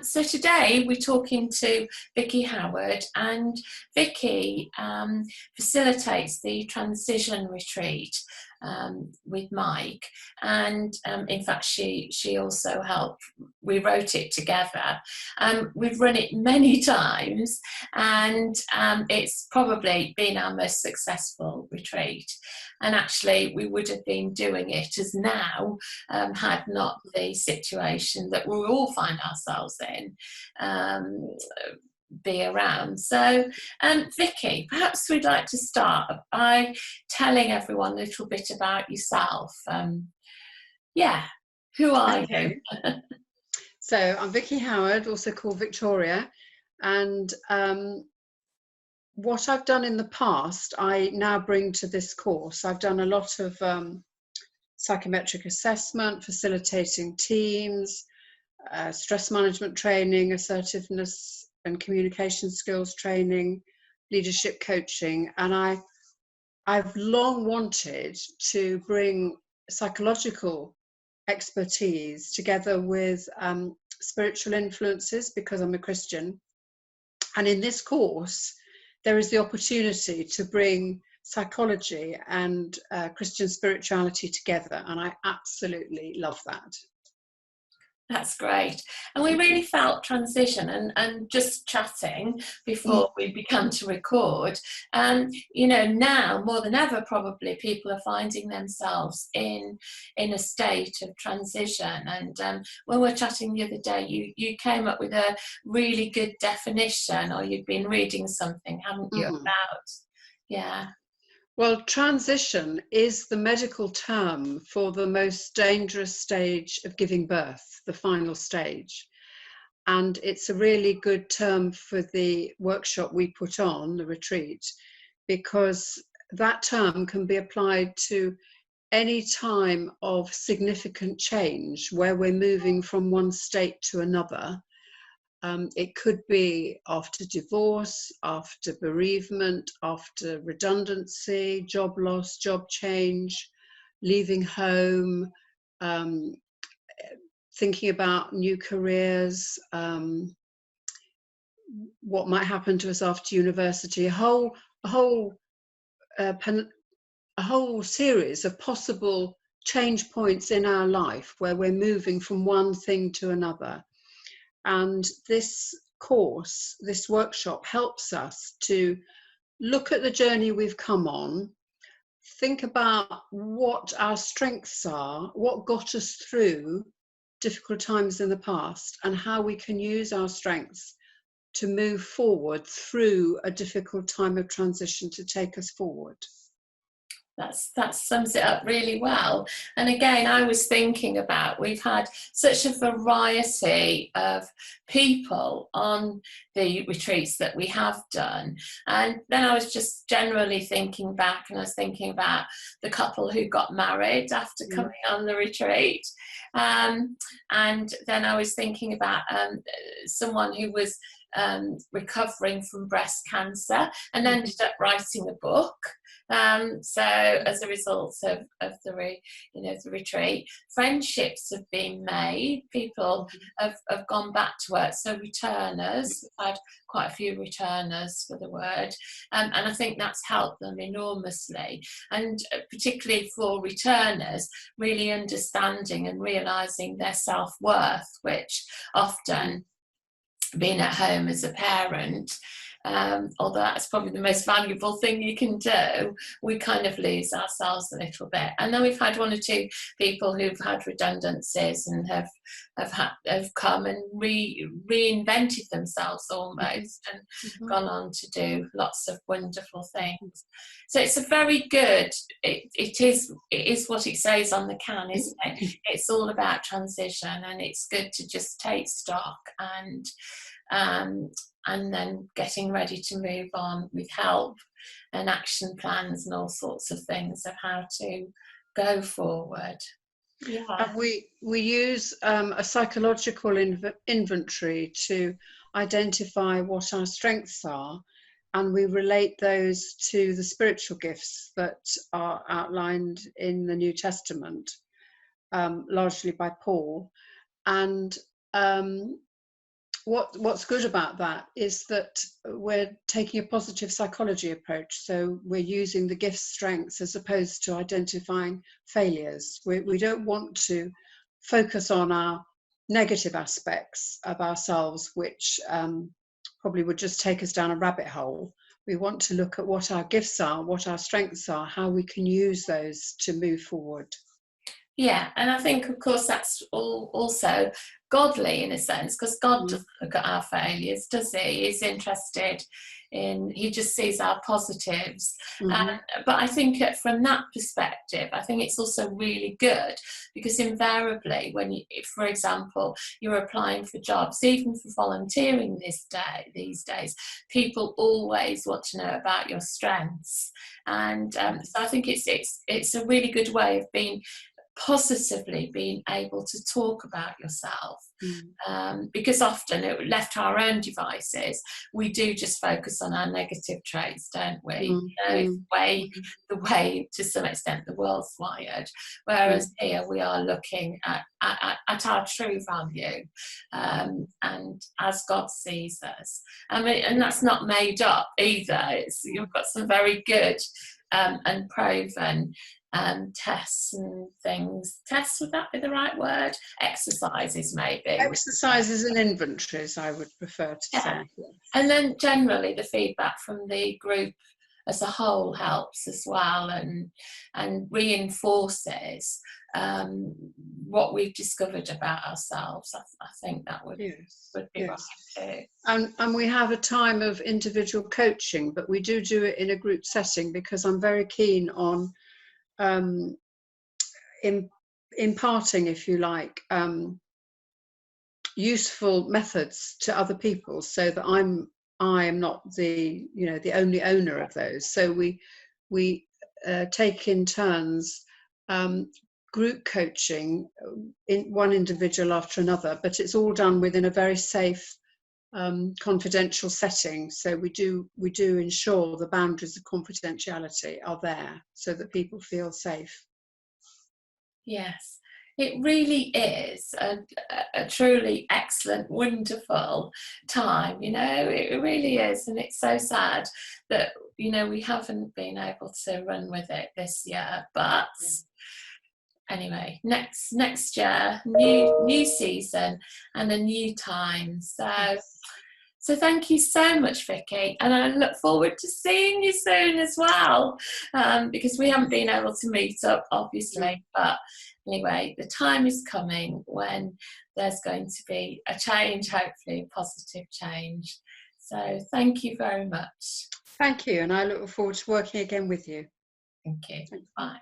So today we're talking to Vicky Howard, and Vicky facilitates the transition retreat with Mike, and in fact she also helped. We wrote it together. We've run it many times, and it's probably been our most successful retreat. And actually we would have been doing it as now had not the situation that we all find ourselves in be around. So Vicky, perhaps we'd like to start by telling everyone a little bit about yourself. Who are you? So I'm Vicky Howard, also called Victoria, and what I've done in the past I now bring to this course. I've done a lot of psychometric assessment, facilitating teams, stress management training, assertiveness and communication skills training, leadership coaching, and I've long wanted to bring psychological expertise together with spiritual influences, because I'm a Christian. And in this course there is the opportunity to bring psychology and Christian spirituality together, and I absolutely love that. That's great. And we really felt transition, and just chatting before we began to record, now more than ever probably people are finding themselves in a state of transition. And when we were chatting the other day, you came up with a really good definition, or you've been reading something, haven't you, about Well, transition is the medical term for the most dangerous stage of giving birth, the final stage. And it's a really good term for the workshop we put on, the retreat, because that term can be applied to any time of significant change where we're moving from one state to another. It could be after divorce, after bereavement, after redundancy, job loss, job change, leaving home, thinking about new careers, what might happen to us after university, a whole series of possible change points in our life where we're moving from one thing to another. And this course, this workshop, helps us to look at the journey we've come on, think about what our strengths are, what got us through difficult times in the past, and how we can use our strengths to move forward through a difficult time of transition to take us forward. That sums it up really well. And again, I was thinking about, we've had such a variety of people on the retreats that we have done, and then I was just generally thinking back, and I was thinking about the couple who got married after coming on the retreat, and then I was thinking about someone who was recovering from breast cancer and ended up writing a book. So as a result of the retreat, friendships have been made, people have gone back to work, so returners, we've had quite a few returners for the word, and I think that's helped them enormously, and particularly for returners, really understanding and realising their self-worth, which often, being at home as a parent, although that's probably the most valuable thing you can do, we kind of lose ourselves a little bit. And then we've had one or two people who've had redundancies and have come and reinvented themselves almost, and gone on to do lots of wonderful things. So it's a very good, it is what it says on the can, isn't it? It's all about transition, and it's good to just take stock and then getting ready to move on with help and action plans and all sorts of things of how to go forward. And we use a psychological inventory to identify what our strengths are, and we relate those to the spiritual gifts that are outlined in the New Testament, largely by Paul. And what's good about that is that we're taking a positive psychology approach. So we're using the gifts, strengths, as opposed to identifying failures. We don't want to focus on our negative aspects of ourselves, which probably would just take us down a rabbit hole. We want to look at what our gifts are, what our strengths are, how we can use those to move forward. Yeah, and I think, of course, that's also godly in a sense, because God doesn't look at our failures, does he? He's interested he just sees our positives. But I think from that perspective, I think it's also really good, because invariably when for example, you're applying for jobs, even for volunteering these days, people always want to know about your strengths. And so I think it's a really good way of positively being able to talk about yourself, because often, left to our own devices, we do just focus on our negative traits, don't we? The way to some extent the world's wired, whereas here we are looking at our true value, and as God sees us. I mean, and that's not made up either. You've got some very good and proven tests and things. Tests, would that be the right word? Exercises, maybe. Exercises and inventories, I would prefer to say. And then generally the feedback from the group as a whole helps as well, and reinforces what we've discovered about ourselves. I think that would be right too. And we have a time of individual coaching, but we do it in a group setting, because I'm very keen on imparting, if you like, useful methods to other people, so that I am not the only owner of those. So we take in turns group coaching, in one individual after another, but it's all done within a very safe, confidential setting. So we do ensure the boundaries of confidentiality are there, so that people feel safe. Yes, it really is a truly excellent, wonderful time, it really is. And it's so sad that, we haven't been able to run with it this year. But anyway, next year, new season and a new time. So thank you so much, Vicky, and I look forward to seeing you soon as well, because we haven't been able to meet up, obviously. But anyway, the time is coming when there's going to be a change, hopefully a positive change. So thank you very much. Thank you, and I look forward to working again with you. Thank you. Bye.